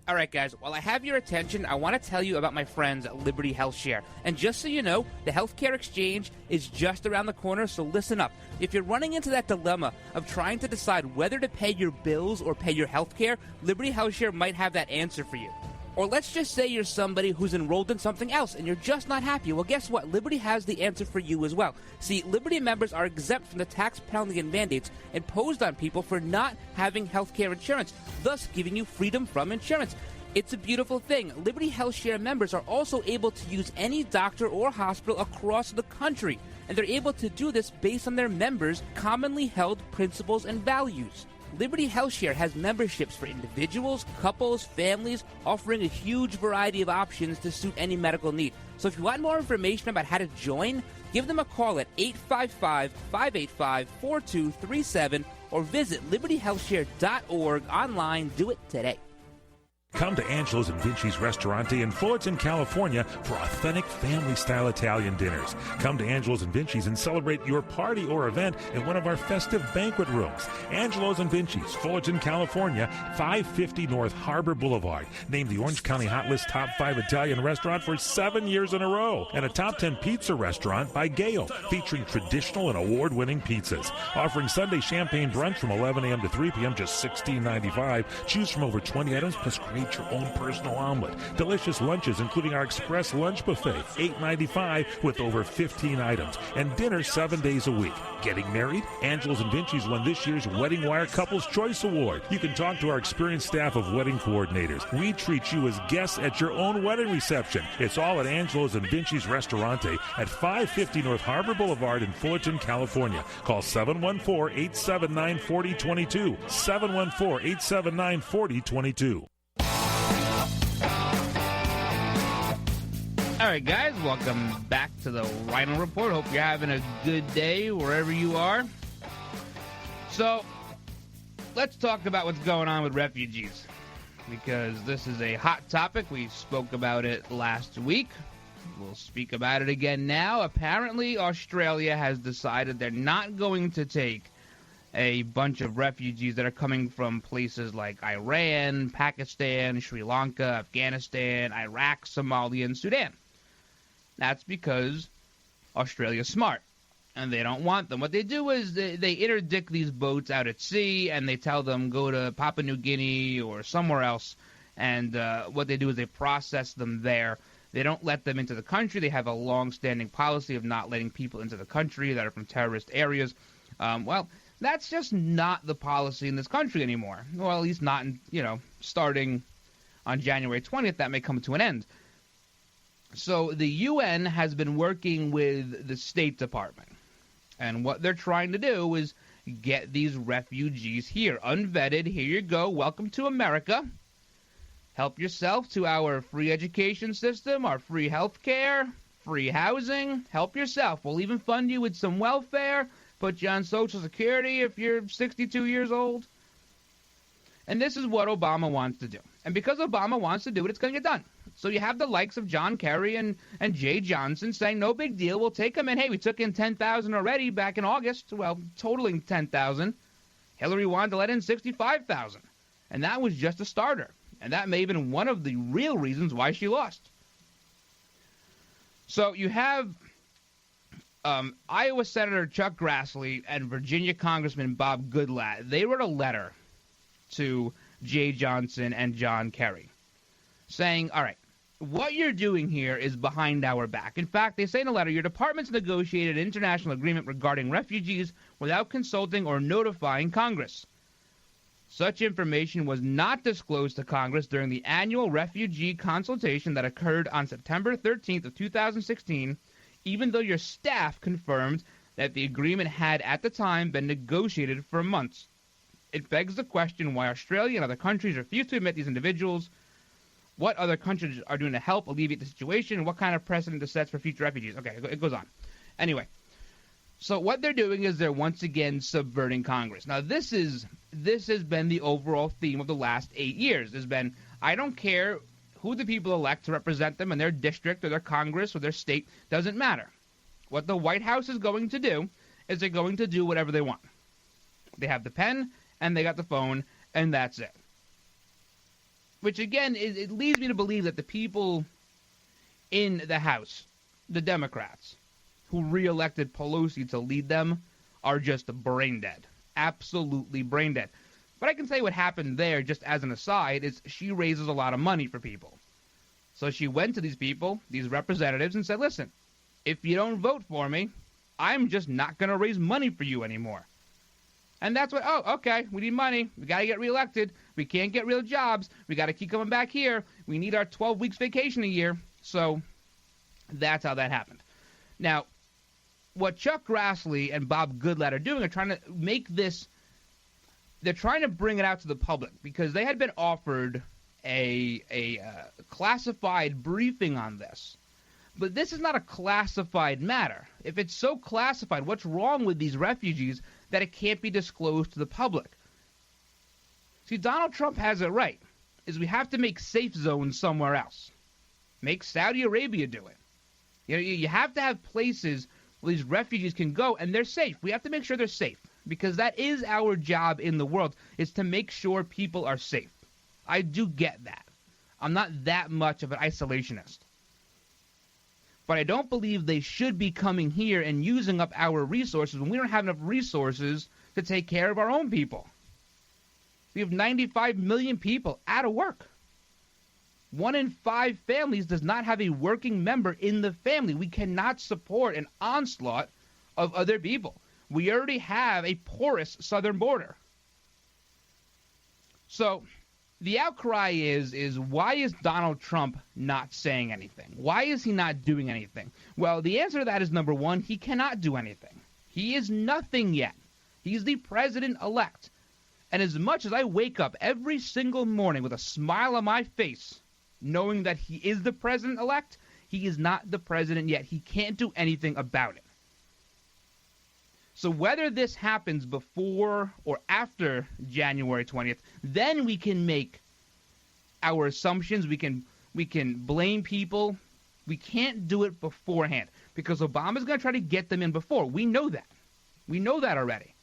All right, guys, while I have your attention, I want to tell you about my friends at Liberty Health Share. And just so you know, the healthcare exchange is just around the corner, so listen up. If you're running into that dilemma of trying to decide whether to pay your bills or pay your healthcare, Liberty Health Share might have that answer for you. Or let's just say you're somebody who's enrolled in something else and you're just not happy. Well, guess what? Liberty has the answer for you as well. See, Liberty members are exempt from the tax penalty and mandates imposed on people for not having health care insurance, thus giving you freedom from insurance. It's a beautiful thing. Liberty Health Share members are also able to use any doctor or hospital across the country, and they're able to do this based on their members' commonly held principles and values. Liberty Health Share has memberships for individuals, couples, families, offering a huge variety of options to suit any medical need. So if you want more information about how to join, give them a call at 855-585-4237 or visit libertyhealthshare.org online. Do it today. Come to Angelo's and Vinci's Restaurante in Fullerton, California for authentic family-style Italian dinners. Come to Angelo's and Vinci's and celebrate your party or event in one of our festive banquet rooms. Angelo's and Vinci's, Fullerton, California, 550 North Harbor Boulevard. Named the Orange County Hot List Top 5 Italian restaurant for 7 years in a row. And a Top 10 pizza restaurant by Gale, featuring traditional and award-winning pizzas. Offering Sunday champagne brunch from 11 a.m. to 3 p.m., just $16.95. Choose from over 20 items, plus create your own personal omelet. Delicious lunches, including our express lunch buffet, $8.95 with over 15 items. And dinner 7 days a week. Getting married? Angelo's and Vinci's won this year's Wedding Wire Couples Choice Award. You can talk to our experienced staff of wedding coordinators. We treat you as guests at your own wedding reception. It's all at Angelo's and Vinci's Restaurante at 550 North Harbor Boulevard in Fullerton, California. Call 714-879-4022. 714-879-4022. All right, guys, welcome back to the Ryno Report. Hope you're having a good day wherever you are. So, let's talk about what's going on with refugees, because this is a hot topic. We spoke about it last week. We'll speak about it again now. Apparently, Australia has decided they're not going to take a bunch of refugees that are coming from places like Iran, Pakistan, Sri Lanka, Afghanistan, Iraq, Somalia, and Sudan. That's because Australia's smart, and they don't want them. What they do is they interdict these boats out at sea, and they tell them go to Papua New Guinea or somewhere else, and what they do is they process them there. They don't let them into the country. They have a long-standing policy of not letting people into the country that are from terrorist areas. Well, that's just not the policy in this country anymore. Well, at least not, starting on January 20th. That may come to an end. So the UN has been working with the State Department. And what they're trying to do is get these refugees here, unvetted. Here you go. Welcome to America. Help yourself to our free education system, our free health care, free housing. Help yourself. We'll even fund you with some welfare, put you on Social Security if you're 62 years old. And this is what Obama wants to do. And because Obama wants to do it, it's going to get done. So you have the likes of John Kerry and Jay Johnson saying, no big deal, we'll take them in. Hey, we took in 10,000 already back in August, well, totaling 10,000. Hillary wanted to let in 65,000. And that was just a starter. And that may have been one of the real reasons why she lost. So you have Iowa Senator Chuck Grassley and Virginia Congressman Bob Goodlatte. They wrote a letter to Jay Johnson and John Kerry saying, all right, what you're doing here is behind our back. In fact, they say in a letter, your department's negotiated an international agreement regarding refugees without consulting or notifying Congress. Such information was not disclosed to Congress during the annual refugee consultation that occurred on September 13th of 2016, even though your staff confirmed that the agreement had at the time been negotiated for months. It begs the question why Australia and other countries refuse to admit these individuals, what other countries are doing to help alleviate the situation, and what kind of precedent this sets for future refugees. Okay, it goes on. Anyway, so what they're doing is they're once again subverting Congress. Now, this has been the overall theme of the last 8 years. There's been, I don't care who the people elect to represent them in their district or their Congress or their state, doesn't matter. What the White House is going to do is they're going to do whatever they want. They have the pen, and they got the phone, and that's it. Which, again, it leads me to believe that the people in the House, the Democrats, who reelected Pelosi to lead them, are just brain dead. Absolutely brain dead. But I can say what happened there, just as an aside, is she raises a lot of money for people. So she went to these people, these representatives, and said, listen, if you don't vote for me, I'm just not going to raise money for you anymore. And that's what, oh, okay, we need money. We got to get reelected. We can't get real jobs. We got to keep coming back here. We need our 12 weeks vacation a year. So that's how that happened. Now, what Chuck Grassley and Bob Goodlatte are doing are trying to make this, they're trying to bring it out to the public because they had been offered a classified briefing on this. But this is not a classified matter. If it's so classified, what's wrong with these refugees that it can't be disclosed to the public? See, Donald Trump has it right, is we have to make safe zones somewhere else. Make Saudi Arabia do it. You know, you have to have places where these refugees can go, and they're safe. We have to make sure they're safe, because that is our job in the world, is to make sure people are safe. I do get that. I'm not that much of an isolationist. But I don't believe they should be coming here and using up our resources when we don't have enough resources to take care of our own people. We have 95 million people out of work. 1 in 5 families does not have a working member in the family. We cannot support an onslaught of other people. We already have a porous southern border. So the outcry is why is Donald Trump not saying anything? Why is he not doing anything? Well, the answer to that is, number one, he cannot do anything. He is nothing yet. He's the president-elect. And as much as I wake up every single morning with a smile on my face, knowing that he is the president-elect, he is not the president yet. He can't do anything about it. So whether this happens before or after January 20th, then we can make our assumptions. We can blame people We can't do it beforehand because Obama's going to try to get them in before. We know that. We know that already.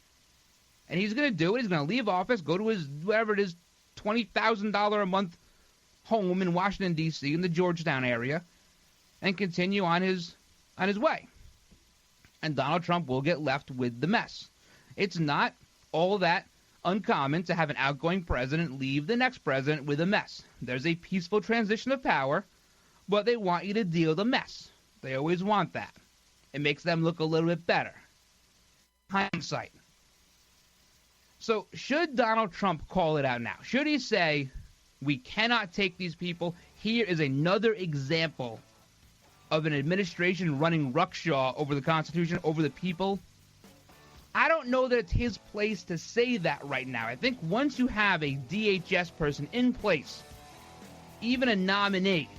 And he's going to do it. He's going to leave office, go to his, whatever it is, $20,000 a month home in Washington, D.C., in the Georgetown area, and continue on his way. And Donald Trump will get left with the mess. It's not all that uncommon to have an outgoing president leave the next president with a mess. There's a peaceful transition of power, but they want you to deal with the mess. They always want that. It makes them look a little bit better. Hindsight. So should Donald Trump call it out now? Should he say, we cannot take these people? Here is another example of an administration running ruckshaw over the Constitution, over the people? I don't know that it's his place to say that right now. I think once you have a DHS person in place, even a nominee,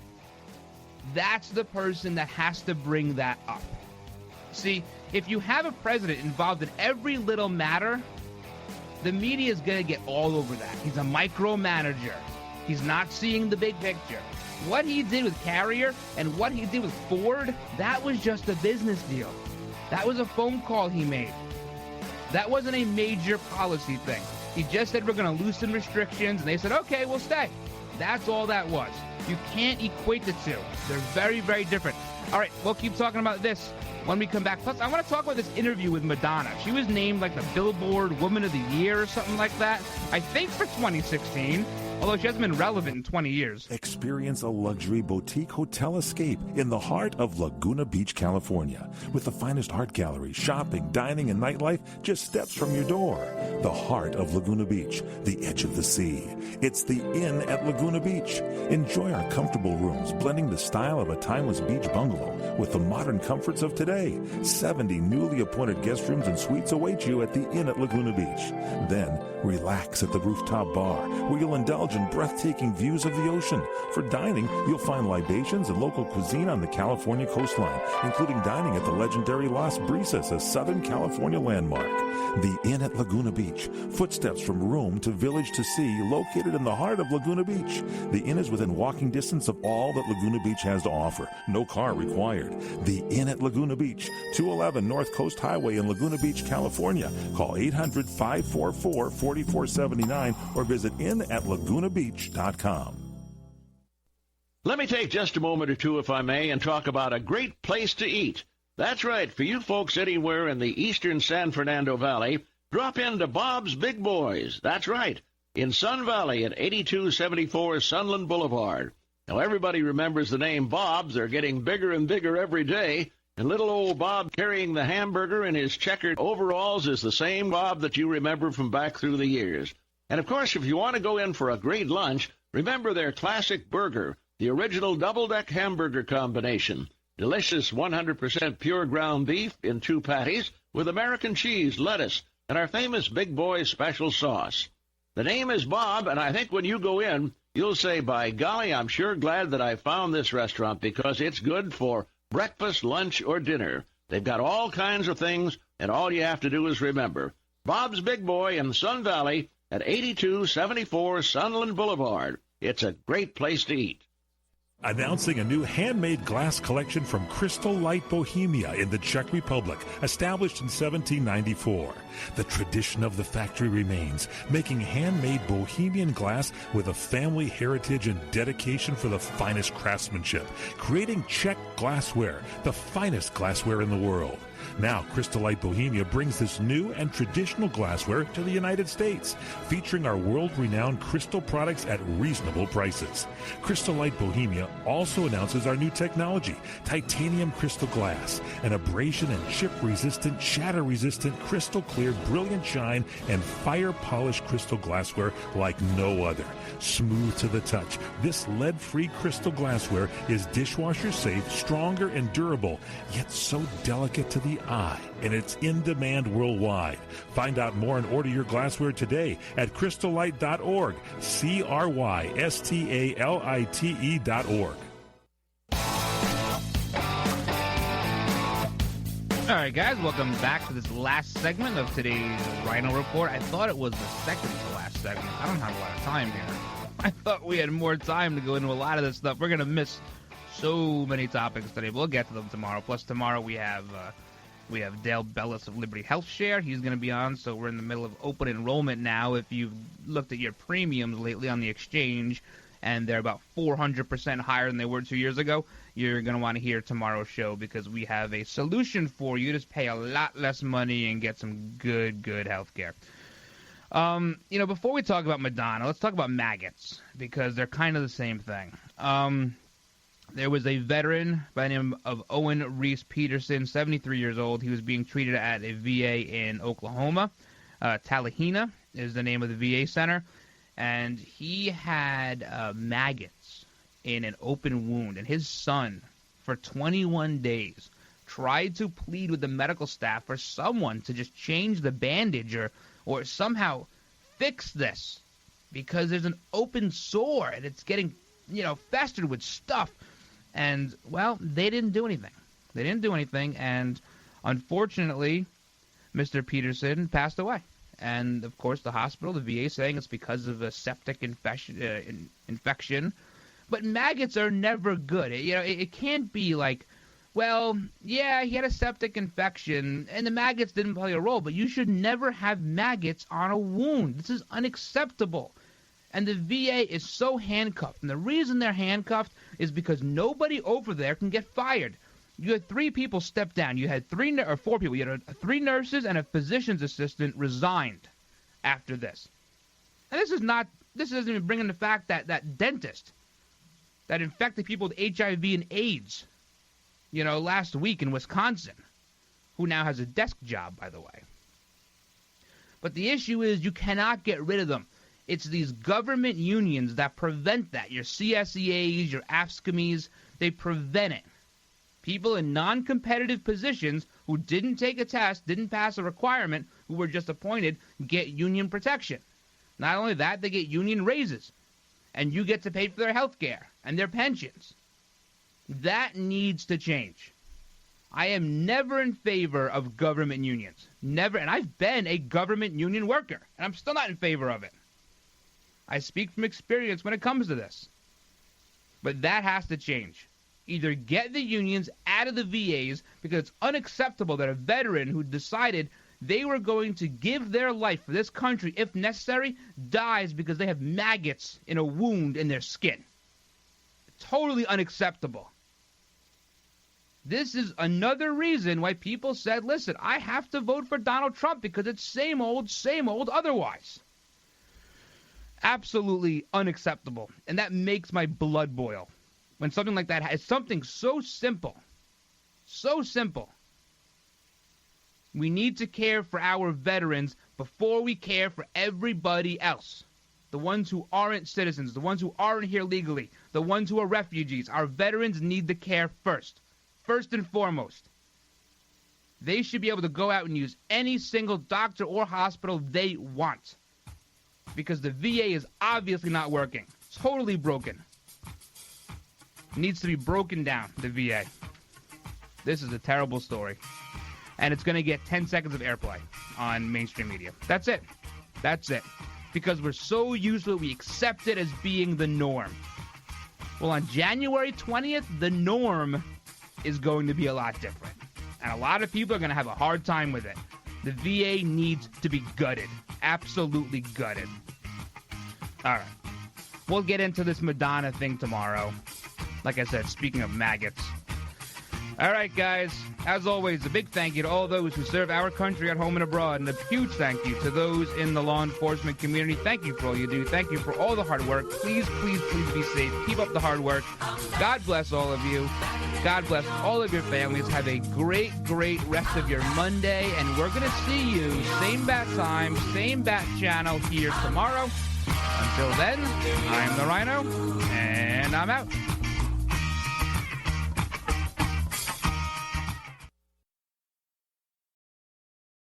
that's the person that has to bring that up. See, if you have a president involved in every little matter, the media is going to get all over that. He's a micromanager. He's not seeing the big picture. What he did with Carrier and what he did with Ford, that was just a business deal. That was a phone call he made. That wasn't a major policy thing. He just said we're going to loosen restrictions, and they said, okay, we'll stay. That's all that was. You can't equate the two. They're very, very different. All right, we'll keep talking about this when we come back. Plus, I want to talk about this interview with Madonna. She was named like the Billboard Woman of the Year or something like that, I think for 2016. Although she hasn't been relevant in 20 years. Experience a luxury boutique hotel escape in the heart of Laguna Beach, California. With the finest art gallery, shopping, dining, and nightlife just steps from your door. The heart of Laguna Beach, the edge of the sea. It's the Inn at Laguna Beach. Enjoy our comfortable rooms, blending the style of a timeless beach bungalow with the modern comforts of today. 70 newly appointed guest rooms and suites await you at the Inn at Laguna Beach. Then, relax at the rooftop bar, where you'll indulge in breathtaking views of the ocean. For dining, you'll find libations and local cuisine on the California coastline, including dining at the legendary Las Brisas, a Southern California landmark. The Inn at Laguna Beach, footsteps from room to village to sea, located in the heart of Laguna Beach. The Inn is within walking distance of all that Laguna Beach has to offer. No car required. The Inn at Laguna Beach, 211 North Coast Highway in Laguna Beach, California. Call 800-544-4479 or visit innatlagunabeach.com. Let me take just a moment or two, if I may, and talk about a great place to eat. That's right, for you folks anywhere in the eastern San Fernando Valley, drop into Bob's Big Boys. That's right, in Sun Valley at 8274 Sunland Boulevard. Now, everybody remembers the name Bob's. They're getting bigger and bigger every day. And little old Bob carrying the hamburger in his checkered overalls is the same Bob that you remember from back through the years. And, of course, if you want to go in for a great lunch, remember their classic burger, the original double-deck hamburger combination. Delicious 100% pure ground beef in 2 patties with American cheese, lettuce, and our famous Big Boy special sauce. The name is Bob, and I think when you go in, you'll say, by golly, I'm sure glad that I found this restaurant because it's good for breakfast, lunch, or dinner. They've got all kinds of things, and all you have to do is remember. Bob's Big Boy in Sun Valley at 8274 Sunland Boulevard. It's a great place to eat. Announcing a new handmade glass collection from Crystal Light Bohemia in the Czech Republic, established in 1794. The tradition of the factory remains, making handmade Bohemian glass with a family heritage and dedication for the finest craftsmanship, creating Czech glassware, the finest glassware in the world. Now, Crystal Light Bohemia brings this new and traditional glassware to the United States, featuring our world-renowned crystal products at reasonable prices. Crystal Light Bohemia also announces our new technology, titanium crystal glass, an abrasion and chip-resistant, shatter-resistant, crystal-clear, brilliant shine, and fire-polished crystal glassware like no other. Smooth to the touch, this lead-free crystal glassware is dishwasher-safe, stronger, and durable, yet so delicate to the eye, and it's in demand worldwide. Find out more and order your glassware today at crystallight.org, crystalite.org. All right, guys, welcome back to this last segment of today's Ryno Report. I thought it was the second to last segment. I don't have a lot of time here. I thought we had more time to go into a lot of this stuff. We're going to miss So many topics today. We'll get to them tomorrow. Plus, tomorrow we have Dale Bellis of Liberty Health Share. He's going to be on, so we're in the middle of open enrollment now. If you've looked at your premiums lately on the exchange, and they're about 400% higher than they were 2 years ago, you're going to want to hear tomorrow's show because we have a solution for you to pay a lot less money and get some good health care. Before we talk about Madonna, let's talk about maggots because they're kind of the same thing. There was a veteran by the name of Owen Reese Peterson, 73 years old. He was being treated at a VA in Oklahoma. Tallahena is the name of the VA center. And he had maggots in an open wound. And his son, for 21 days, tried to plead with the medical staff for someone to just change the bandage or somehow fix this because there's an open sore and it's getting, festered with stuff. And, well, they didn't do anything. They didn't do anything, and unfortunately, Mr. Peterson passed away. And, of course, the hospital, the VA, saying it's because of a septic infection. But maggots are never good. It can't be like, well, yeah, he had a septic infection, and the maggots didn't play a role, but you should never have maggots on a wound. This is unacceptable. And the VA is so handcuffed. And the reason they're handcuffed is because nobody over there can get fired. You had 3 people step down. You had 4 people. You had 3 nurses and a physician's assistant resigned after this. And this doesn't even bring in the fact that that dentist that infected people with HIV and AIDS, last week in Wisconsin, who now has a desk job, by the way. But the issue is you cannot get rid of them. It's these government unions that prevent that. Your CSEAs, your AFSCMEs, they prevent it. People in non-competitive positions who didn't take a test, didn't pass a requirement, who were just appointed, get union protection. Not only that, they get union raises. And you get to pay for their health care and their pensions. That needs to change. I am never in favor of government unions. Never. And I've been a government union worker. And I'm still not in favor of it. I speak from experience when it comes to this. But that has to change. Either get the unions out of the VAs because it's unacceptable that a veteran who decided they were going to give their life for this country, if necessary, dies because they have maggots in a wound in their skin. Totally unacceptable. This is another reason why people said, listen, I have to vote for Donald Trump because it's same old otherwise. Absolutely unacceptable. And that makes my blood boil. When something like that is something so simple. So simple. We need to care for our veterans before we care for everybody else. The ones who aren't citizens, the ones who aren't here legally, the ones who are refugees. Our veterans need the care first. First and foremost. They should be able to go out and use any single doctor or hospital they want. Because the VA is obviously not working. It's totally broken. It needs to be broken down, the VA. This is a terrible story. And it's going to get 10 seconds of airplay on mainstream media. That's it. That's it. Because we're so used to it, we accept it as being the norm. Well, on January 20th, the norm is going to be a lot different. And a lot of people are going to have a hard time with it. The VA needs to be gutted. Absolutely gutted. All right. We'll get into this Madonna thing tomorrow. Like I said, speaking of maggots. All right, guys. As always, a big thank you to all those who serve our country at home and abroad, and a huge thank you to those in the law enforcement community. Thank you for all you do. Thank you for all the hard work. Please, please, please be safe. Keep up the hard work. God bless all of you. God bless all of your families. Have a great, great rest of your Monday, and we're going to see you same bat time, same bat channel here tomorrow. Until then, I'm the Ryno, and I'm out.